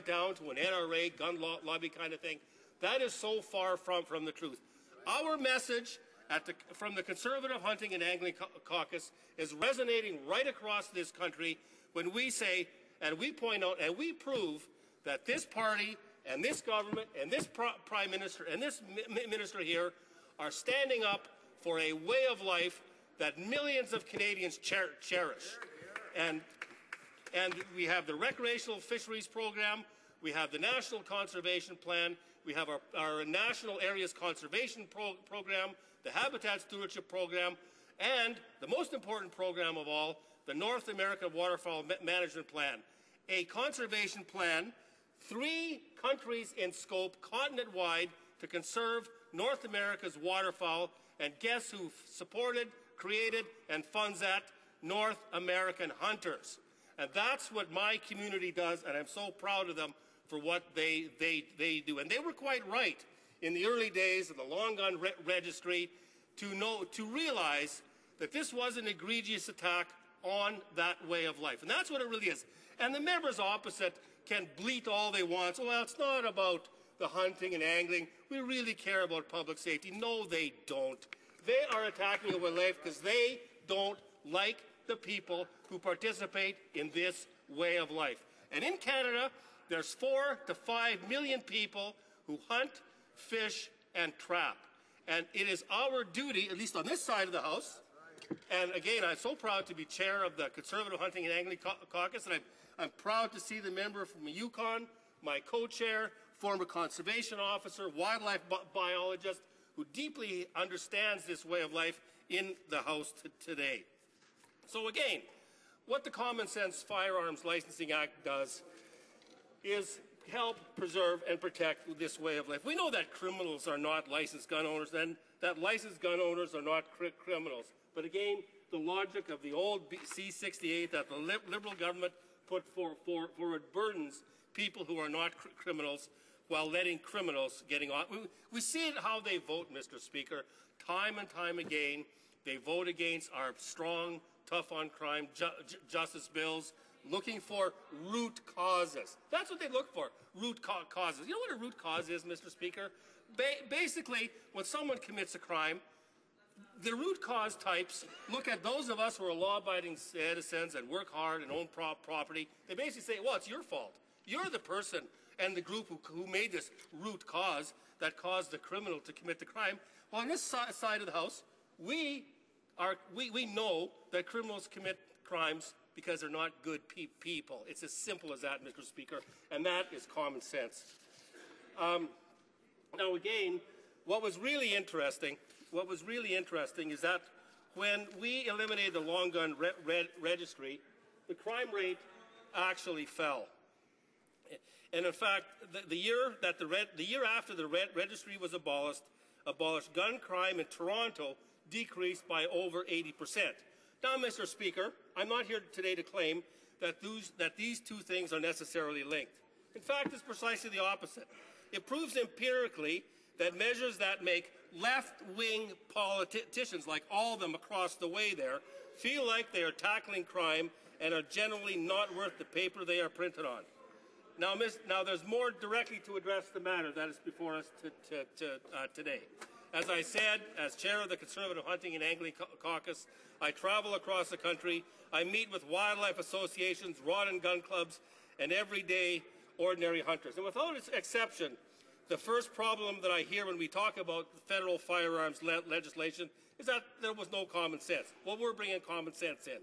it down to an NRA gun lobby kind of thing. That is so far from the truth. Our message from the Conservative Hunting and Angling Caucus is resonating right across this country when we say, and we point out, and we prove that this party and this government and this Prime Minister and this Minister here are standing up for a way of life that millions of Canadians cherish. And we have the Recreational Fisheries Program, we have the National Conservation Plan, we have our National Areas Conservation Program, the Habitat Stewardship Program, and the most important program of all, the North American Waterfowl Management Plan. A conservation plan, 3 countries in scope, continent-wide, to conserve North America's waterfowl, and guess who supported, created, and funds that? North American hunters. And that's what my community does, and I'm so proud of them for what they do. And they were quite right in the early days of the long gun registry to realize that this was an egregious attack on that way of life. And that's what it really is. And the members opposite can bleat all they want. So, well, it's not about the hunting and angling. We really care about public safety. No, they don't. They are attacking a way of life because they don't like the people who participate in this way of life. And in Canada, there's 4 to 5 million people who hunt, fish, and trap. And it is our duty, at least on this side of the House, and again, I'm so proud to be chair of the Conservative Hunting and Angling Caucus, and I'm proud to see the member from Yukon, my co-chair, former conservation officer, wildlife biologist, who deeply understands this way of life in the House today. So again, what the Common Sense Firearms Licensing Act does is help preserve and protect this way of life. We know that criminals are not licensed gun owners and that licensed gun owners are not criminals. But again, the logic of the old C-68 that the Liberal government put forward burdens people who are not criminals while letting criminals getting off. We see it how they vote, Mr. Speaker. Time and time again, they vote against our strong, tough-on-crime justice bills, looking for root causes. That's what they look for, root causes. You know what a root cause is, Mr. Speaker? Basically, when someone commits a crime, the root cause types look at those of us who are law-abiding citizens and work hard and own property. They basically say, well, it's your fault. You're the person and the group who made this root cause that caused the criminal to commit the crime. Well, on this side of the House, we know that criminals commit crimes because they're not good people. It's as simple as that, Mr. Speaker, and that is common sense. Now, again, what was really interesting is that when we eliminated the long gun registry, the crime rate actually fell. And in fact, the year after the registry was abolished, gun crime in Toronto decreased by over 80%. Now, Mr. Speaker, I'm not here today to claim that these two things are necessarily linked. In fact, it's precisely the opposite. It proves empirically that measures that make left-wing politicians, like all of them across the way there, feel like they are tackling crime and are generally not worth the paper they are printed on. Now there's more directly to address the matter that is before us today. As I said, as chair of the Conservative Hunting and Angling Caucus, I travel across the country. I meet with wildlife associations, rod and gun clubs, and everyday ordinary hunters. And without exception, the first problem that I hear when we talk about federal firearms legislation is that there was no common sense. Well, we're bringing common sense in.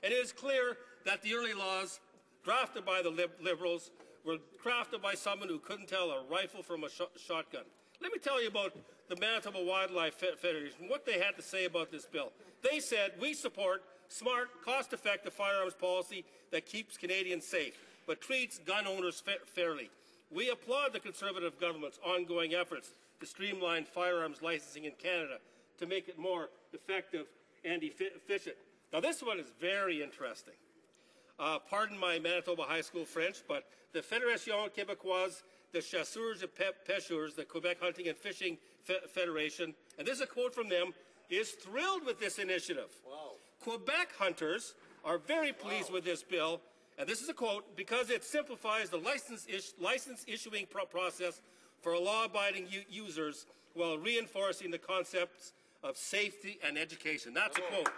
And it is clear that the early laws drafted by the Liberals were crafted by someone who couldn't tell a rifle from a shotgun. Let me tell you about the Manitoba Wildlife Federation, what they had to say about this bill. They said, we support smart, cost-effective firearms policy that keeps Canadians safe, but treats gun owners fairly. We applaud the Conservative government's ongoing efforts to streamline firearms licensing in Canada to make it more effective and efficient. Now, this one is very interesting. Pardon my Manitoba high school French, but the Fédération Québécoise de Chasseurs et Pêcheurs, the Quebec Hunting and Fishing Federation, and this is a quote from them, is thrilled with this initiative. Wow. Quebec hunters are very pleased with this bill and this is a quote, because it simplifies the license issuing process for law-abiding users while reinforcing the concepts of safety and education. That's a quote.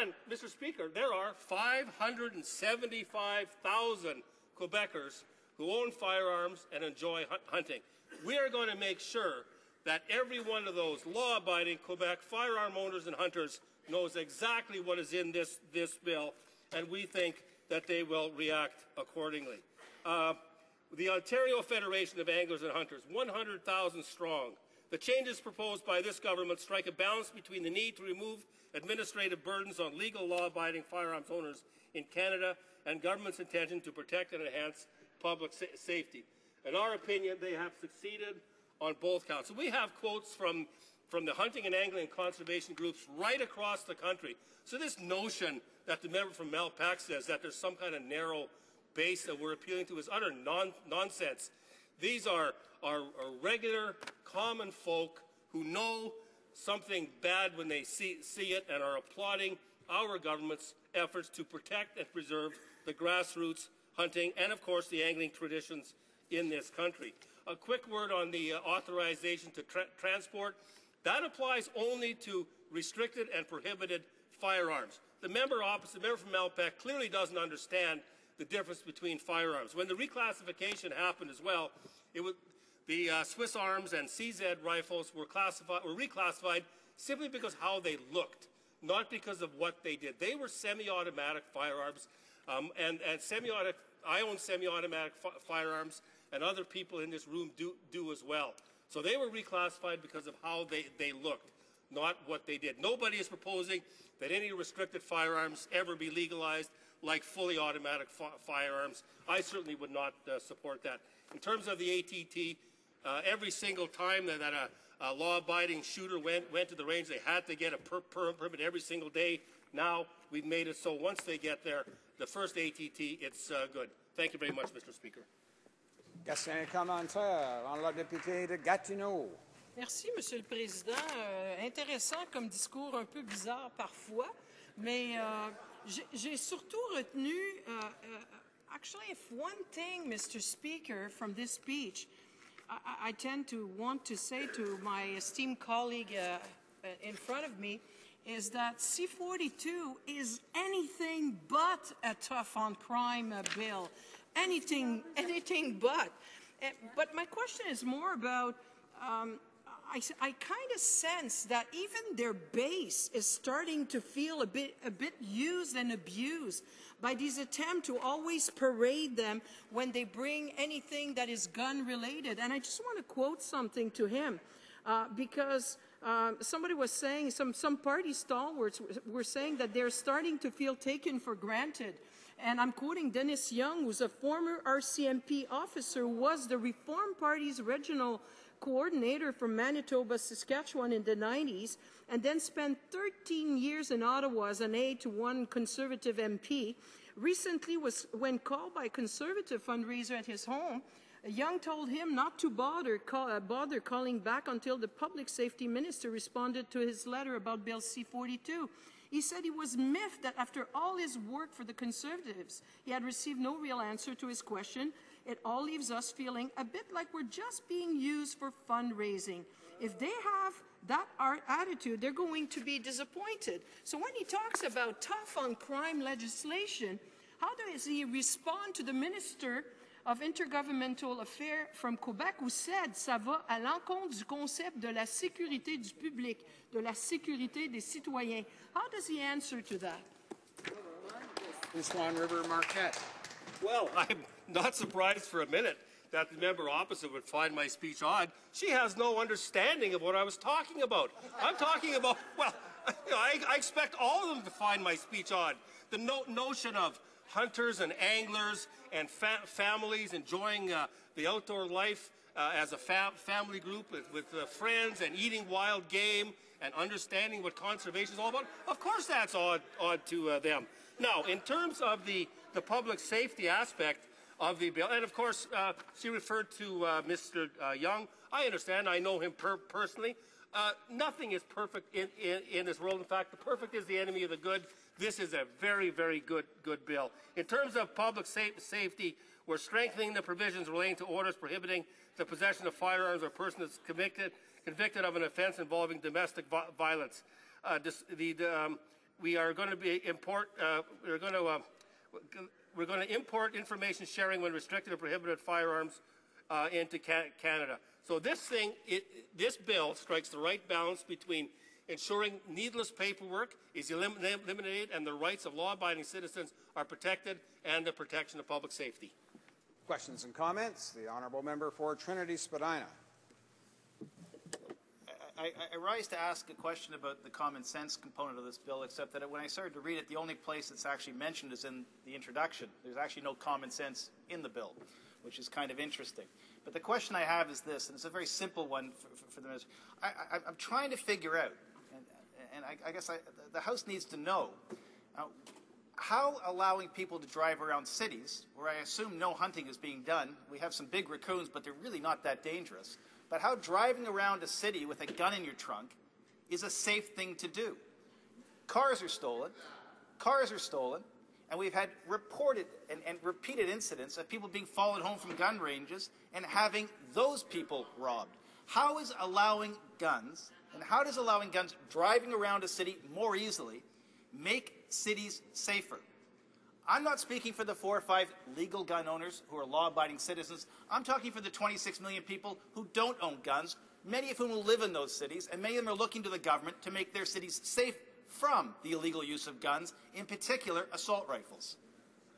And, Mr. Speaker, there are 575,000 Quebecers who own firearms and enjoy hunting. We are going to make sure that every one of those law-abiding Quebec firearm owners and hunters knows exactly what is in this bill, and we think that they will react accordingly. The Ontario Federation of Anglers and Hunters, 100,000 strong. The changes proposed by this government strike a balance between the need to remove administrative burdens on legal law-abiding firearms owners in Canada and government's intention to protect and enhance public safety. In our opinion, they have succeeded on both counts. So we have quotes from the hunting and angling and conservation groups right across the country. So this notion that the member from Malpac says that there's some kind of narrow base that we're appealing to is utter nonsense. These are regular, common folk who know something bad when they see it and are applauding our government's efforts to protect and preserve the grassroots hunting and, of course, the angling traditions in this country. A quick word on the authorization to transport. That applies only to restricted and prohibited firearms. The member opposite, the member from Malpac, clearly doesn't understand the difference between firearms. When the reclassification happened as well, the Swiss Arms and CZ rifles were reclassified simply because how they looked, not because of what they did. They were semi-automatic firearms, and I own semi-automatic firearms, and other people in this room do as well. So they were reclassified because of how they looked, not what they did. Nobody is proposing that any restricted firearms ever be legalized like fully automatic firearms. I certainly would not support that. In terms of the ATT, every single time that a law-abiding shooter went to the range, they had to get a permit every single day. Now we've made it so once they get there, the first ATT, it's good. Thank you very much, Mr. Speaker. Question et commentaire. Honorable député de Gatineau. Merci, Monsieur le Président. Intéressant comme discours, un peu bizarre parfois, mais j'ai surtout retenu, actually, if one thing, Mr. Speaker, from this speech, I tend to want to say to my esteemed colleague in front of me, is that C-42 is anything but a tough on crime bill. Anything but. But my question is more about, I kind of sense that even their base is starting to feel a bit used and abused by these attempts to always parade them when they bring anything that is gun-related. And I just want to quote something to him, because somebody was saying, some party stalwarts were saying that they're starting to feel taken for granted. And I'm quoting Dennis Young, who's a former RCMP officer, who was the Reform Party's regional coordinator for Manitoba, Saskatchewan in the 90s, and then spent 13 years in Ottawa as an aide to one Conservative MP. Recently, when called by a Conservative fundraiser at his home, Young told him not to bother calling back until the Public Safety Minister responded to his letter about Bill C-42. He said he was miffed that after all his work for the Conservatives, he had received no real answer to his question. It all leaves us feeling a bit like we're just being used for fundraising. If they have that attitude, they're going to be disappointed. So when he talks about tough on crime legislation, how does he respond to the Minister of Intergovernmental Affairs from Quebec who said ça va à l'encontre du concept de la sécurité du public, de la sécurité des citoyens? How does he answer to that? Swan River Marquette. Well, I'm not surprised for a minute that the member opposite would find my speech odd. She has no understanding of what I was talking about. I'm talking about, well, I expect all of them to find my speech odd. The notion of hunters and anglers and families enjoying the outdoor life as a family group with friends and eating wild game and understanding what conservation is all about. Of course that's odd to them. Now, in terms of the public safety aspect of the bill, and of course she referred to Mr. Young. I understand. I know him personally. Nothing is perfect in this world. In fact, the perfect is the enemy of the good. this is a very, very good bill. In terms of public safety, we're strengthening the provisions relating to orders prohibiting the possession of firearms or person that's convicted of an offense involving domestic violence. We are going to be we're going to import information sharing when restricted or prohibited firearms into Canada. So this bill strikes the right balance between ensuring needless paperwork is eliminated and the rights of law-abiding citizens are protected and the protection of public safety. Questions and comments? The honourable member for Trinity Spadina. I rise to ask a question about the common sense component of this bill, except that when I started to read it, the only place it's actually mentioned is in the introduction. There's actually no common sense in the bill, which is kind of interesting. But the question I have is this, and it's a very simple one for the minister. I'm trying to figure out, and I guess the House needs to know, how allowing people to drive around cities, where I assume no hunting is being done, we have some big raccoons, but they're really not that dangerous, but how driving around a city with a gun in your trunk is a safe thing to do. Cars are stolen, and we've had reported and repeated incidents of people being followed home from gun ranges and having those people robbed. How is allowing guns, and how does allowing guns driving around a city more easily make cities safer? I'm not speaking for the 4 or 5 legal gun owners who are law-abiding citizens. I'm talking for the 26 million people who don't own guns, many of whom will live in those cities, and many of them are looking to the government to make their cities safe from the illegal use of guns, in particular assault rifles.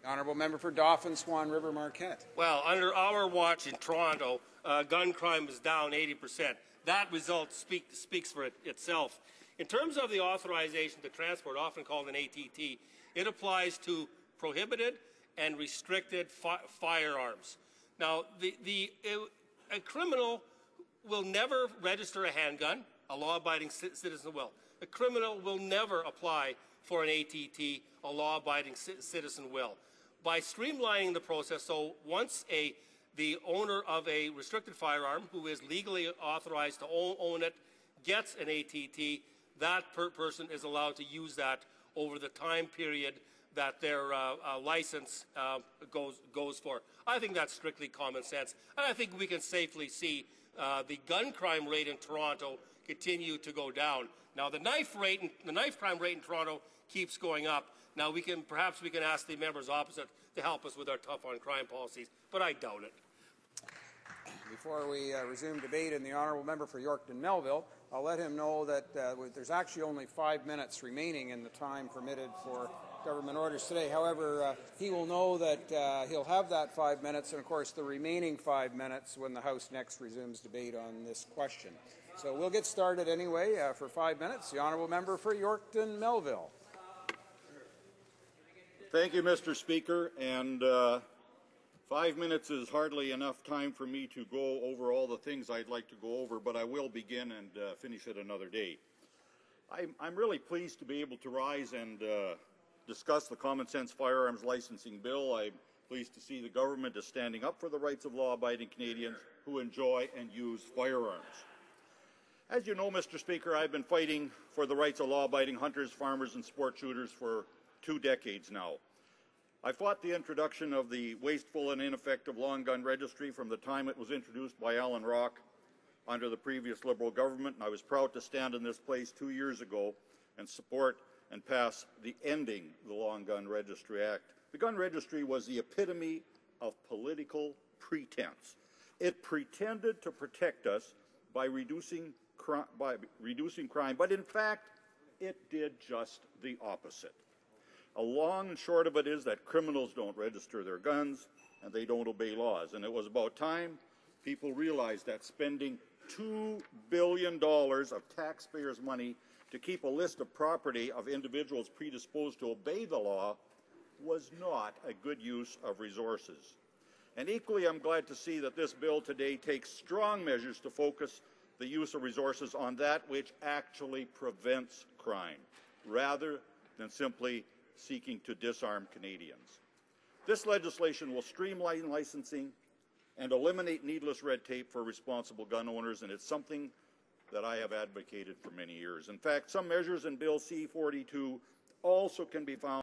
The honourable member for Dauphin, Swan River, Marquette. Well, under our watch in Toronto, gun crime is down 80%. That result speaks for itself. In terms of the authorization to transport, often called an ATT, it applies to prohibited and restricted firearms. Now, a criminal will never register a handgun. A law-abiding citizen will. A criminal will never apply for an ATT. A law-abiding citizen will. By streamlining the process, so once the owner of a restricted firearm who is legally authorized to own it gets an ATT, that person is allowed to use that over the time period that their license goes for. I think that's strictly common sense, and I think we can safely see the gun crime rate in Toronto continue to go down. Now, the knife crime rate in Toronto keeps going up. Now, perhaps we can ask the members opposite to help us with our tough on crime policies, but I doubt it. Before we resume debate in the honourable member for Yorkton Melville, I'll let him know that there's actually only 5 minutes remaining in the time permitted for government orders today. However, he will know that he'll have that 5 minutes and, of course, the remaining 5 minutes when the House next resumes debate on this question. So we'll get started anyway for 5 minutes. The honourable member for Yorkton Melville. Thank you, Mr. Speaker. And 5 minutes is hardly enough time for me to go over all the things I'd like to go over, but I will begin and finish it another day. I'm really pleased to be able to rise and discuss the Common Sense Firearms Licensing Bill. I'm pleased to see the government is standing up for the rights of law-abiding Canadians who enjoy and use firearms. As you know, Mr. Speaker, I've been fighting for the rights of law-abiding hunters, farmers, and sport shooters for 2 decades now. I fought the introduction of the wasteful and ineffective long gun registry from the time it was introduced by Alan Rock under the previous Liberal government, and I was proud to stand in this place 2 years ago and support and pass the Ending the Long Gun Registry Act. The gun registry was the epitome of political pretense. It pretended to protect us by reducing crime, but in fact, it did just the opposite. A long and short of it is that criminals don't register their guns and they don't obey laws. And it was about time people realized that spending $2 billion of taxpayers' money to keep a list of property of individuals predisposed to obey the law was not a good use of resources. And equally, I'm glad to see that this bill today takes strong measures to focus the use of resources on that which actually prevents crime, rather than simply seeking to disarm Canadians. This legislation will streamline licensing and eliminate needless red tape for responsible gun owners, and it's something that I have advocated for many years. In fact, some measures in Bill C-42 also can be found